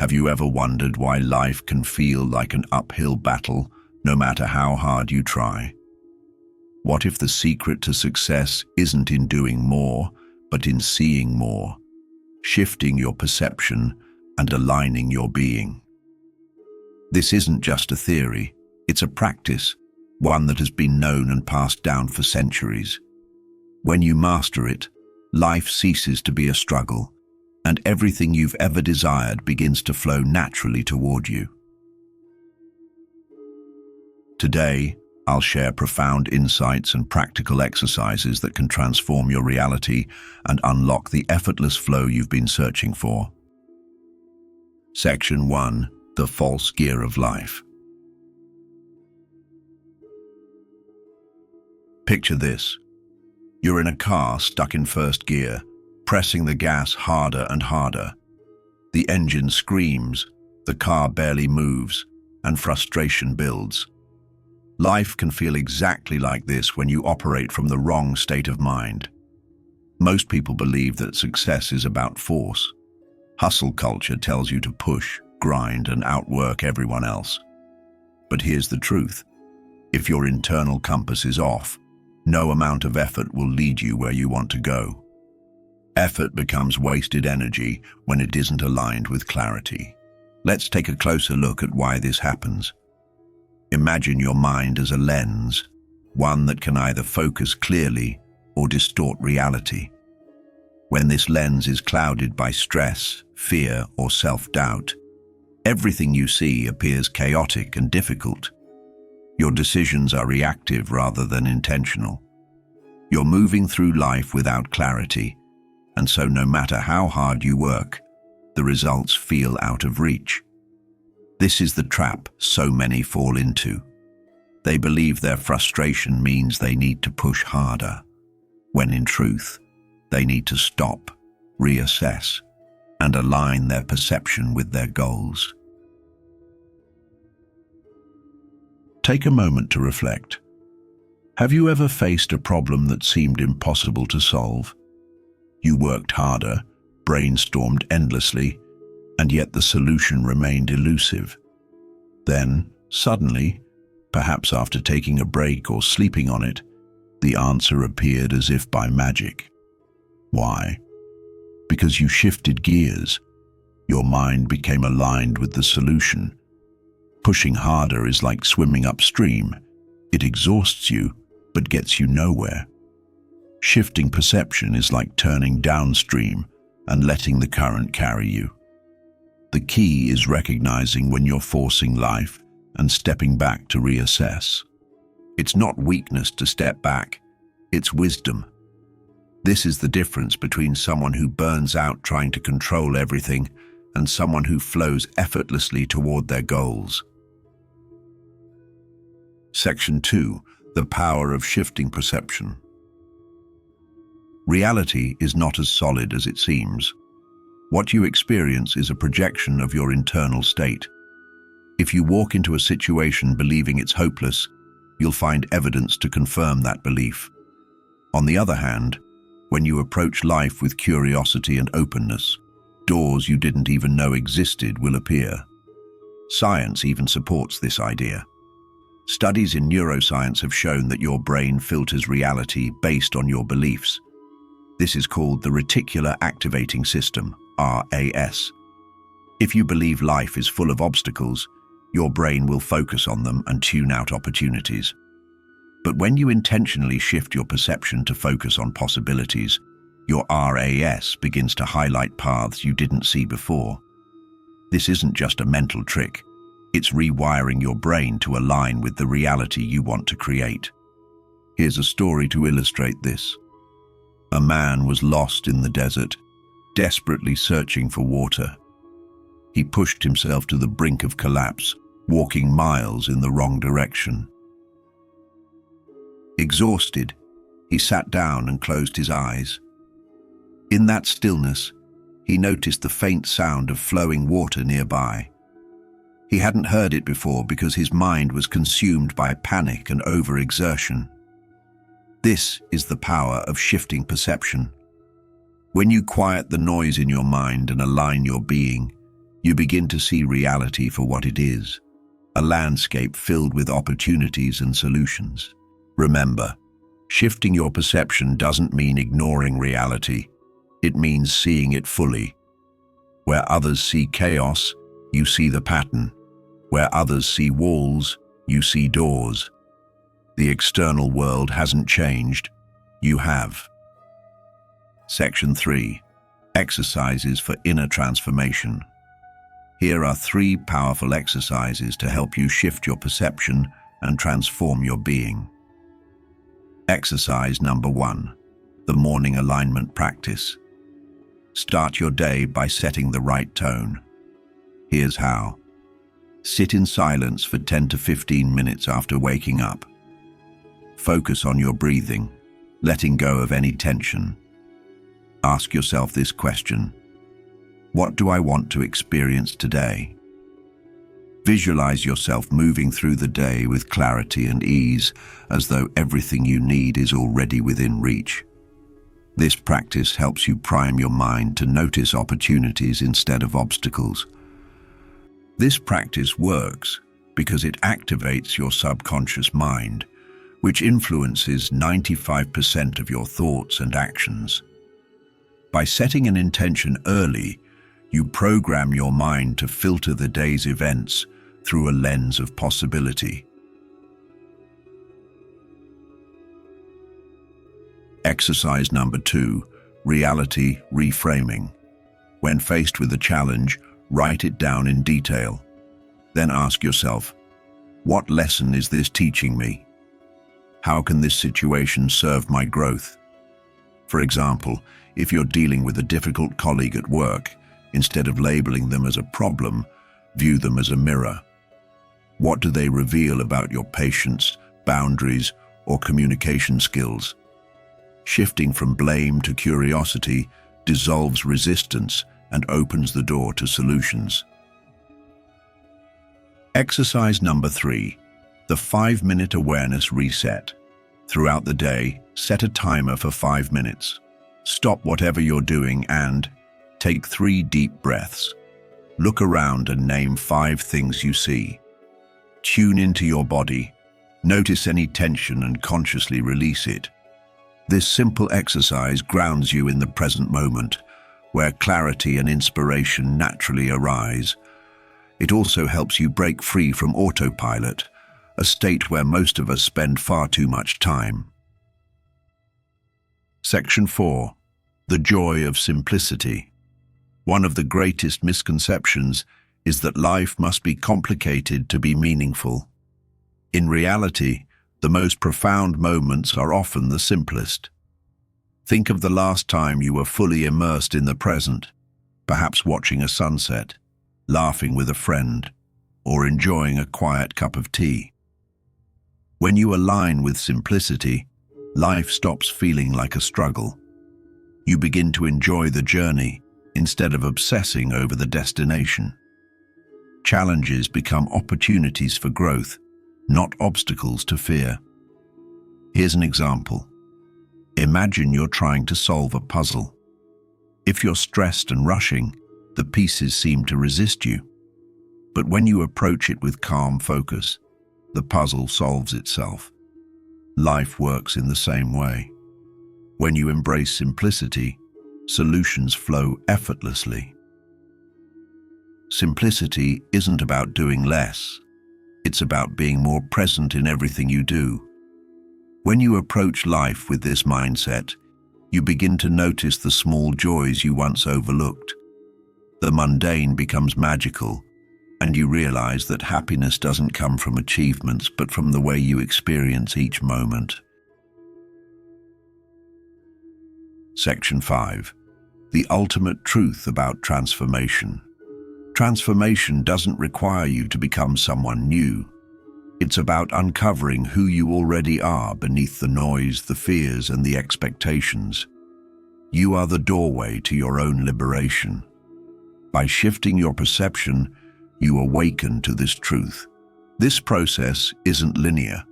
Have you ever wondered why life can feel like an uphill battle, no matter how hard you try? What if the secret to success isn't in doing more, but in seeing more, shifting your perception and aligning your being? This isn't just a theory, it's a practice, one that has been known and passed down for centuries. When you master it, life ceases to be a struggle, and everything you've ever desired begins to flow naturally toward you. Today, I'll share profound insights and practical exercises that can transform your reality and unlock the effortless flow you've been searching for. Section 1: The False Gear of Life. Picture this. You're in a car stuck in first gear, pressing the gas harder and harder. The engine screams, the car barely moves, and frustration builds. Life can feel exactly like this when you operate from the wrong state of mind. Most people believe that success is about force. Hustle culture tells you to push, grind, and outwork everyone else. But here's the truth. If your internal compass is off, no amount of effort will lead you where you want to go. Effort becomes wasted energy when it isn't aligned with clarity. Let's take a closer look at why this happens. Imagine your mind as a lens, one that can either focus clearly or distort reality. When this lens is clouded by stress, fear, or self-doubt, everything you see appears chaotic and difficult. Your decisions are reactive rather than intentional. You're moving through life without clarity, and so no matter how hard you work, the results feel out of reach. This is the trap so many fall into. They believe their frustration means they need to push harder, when in truth, they need to stop, reassess, and align their perception with their goals. Take a moment to reflect. Have you ever faced a problem that seemed impossible to solve? You worked harder, brainstormed endlessly, and yet the solution remained elusive. Then, suddenly, perhaps after taking a break or sleeping on it, the answer appeared as if by magic. Why? Because you shifted gears. Your mind became aligned with the solution. Pushing harder is like swimming upstream. It exhausts you, but gets you nowhere. Shifting perception is like turning downstream and letting the current carry you. The key is recognizing when you're forcing life and stepping back to reassess. It's not weakness to step back, it's wisdom. This is the difference between someone who burns out trying to control everything and someone who flows effortlessly toward their goals. Section 2: The Power of Shifting Perception. Reality is not as solid as it seems. What you experience is a projection of your internal state. If you walk into a situation believing it's hopeless, you'll find evidence to confirm that belief. On the other hand, when you approach life with curiosity and openness, doors you didn't even know existed will appear. Science even supports this idea. Studies in neuroscience have shown that your brain filters reality based on your beliefs. This is called the Reticular Activating System, RAS. If you believe life is full of obstacles, your brain will focus on them and tune out opportunities. But when you intentionally shift your perception to focus on possibilities, your RAS begins to highlight paths you didn't see before. This isn't just a mental trick. It's rewiring your brain to align with the reality you want to create. Here's a story to illustrate this. A man was lost in the desert, desperately searching for water. He pushed himself to the brink of collapse, walking miles in the wrong direction. Exhausted, he sat down and closed his eyes. In that stillness, he noticed the faint sound of flowing water nearby. He hadn't heard it before because his mind was consumed by panic and overexertion. This is the power of shifting perception. When you quiet the noise in your mind and align your being, You begin to see reality for what it is, a landscape filled with opportunities and solutions. Remember, shifting your perception doesn't mean ignoring reality. It means seeing it fully. Where others see chaos, you see the pattern. Where others see walls, you see doors. The external world hasn't changed. You have. Section 3. Exercises for inner transformation. Here are 3 powerful exercises to help you shift your perception and transform your being. Exercise number 1. The morning alignment practice. Start your day by setting the right tone. Here's how. Sit in silence for 10 to 15 minutes after waking up. Focus on your breathing, letting go of any tension. Ask yourself this question: what do I want to experience today? Visualize yourself moving through the day with clarity and ease, as though everything you need is already within reach. This practice helps you prime your mind to notice opportunities instead of obstacles. This practice works because it activates your subconscious mind, which influences 95% of your thoughts and actions. By setting an intention early, you program your mind to filter the day's events through a lens of possibility. Exercise number 2, reality reframing. When faced with a challenge, write it down in detail. Then ask yourself, what lesson is this teaching me? How can this situation serve my growth? For example, if you're dealing with a difficult colleague at work, instead of labeling them as a problem, view them as a mirror. What do they reveal about your patience, boundaries, or communication skills? Shifting from blame to curiosity dissolves resistance and opens the door to solutions. Exercise number 3, the 5-minute awareness reset. Throughout the day, set a timer for 5 minutes. Stop whatever you're doing and take 3 deep breaths. Look around and name 5 things you see. Tune into your body. Notice any tension and consciously release it. This simple exercise grounds you in the present moment, where clarity and inspiration naturally arise. It also helps you break free from autopilot, a state where most of us spend far too much time. Section 4. The joy of simplicity. One of the greatest misconceptions is that life must be complicated to be meaningful. In reality, the most profound moments are often the simplest. Think of the last time you were fully immersed in the present, perhaps watching a sunset, laughing with a friend, or enjoying a quiet cup of tea. When you align with simplicity, life stops feeling like a struggle. You begin to enjoy the journey instead of obsessing over the destination. Challenges become opportunities for growth, not obstacles to fear. Here's an example. Imagine you're trying to solve a puzzle. If you're stressed and rushing, the pieces seem to resist you. But when you approach it with calm focus, the puzzle solves itself. Life works in the same way. When you embrace simplicity, solutions flow effortlessly. Simplicity isn't about doing less. It's about being more present in everything you do. When you approach life with this mindset, you begin to notice the small joys you once overlooked. The mundane becomes magical, and you realize that happiness doesn't come from achievements, but from the way you experience each moment. Section 5. The ultimate truth about transformation. Transformation doesn't require you to become someone new. It's about uncovering who you already are beneath the noise, the fears, and the expectations. You are the doorway to your own liberation. By shifting your perception, you awaken to this truth. This process isn't linear.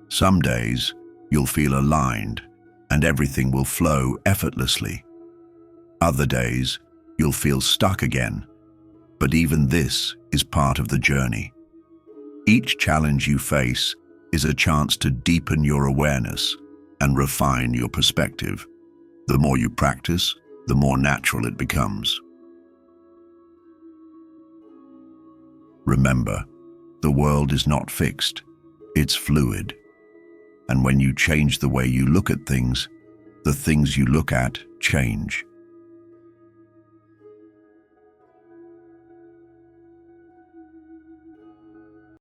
Some days, you'll feel aligned, and everything will flow effortlessly. Other days, you'll feel stuck again, But even this is part of the journey. Each challenge you face is a chance to deepen your awareness and refine your perspective. The more you practice, the more natural it becomes. Remember, the world is not fixed, it's fluid. And when you change the way you look at things, the things you look at change.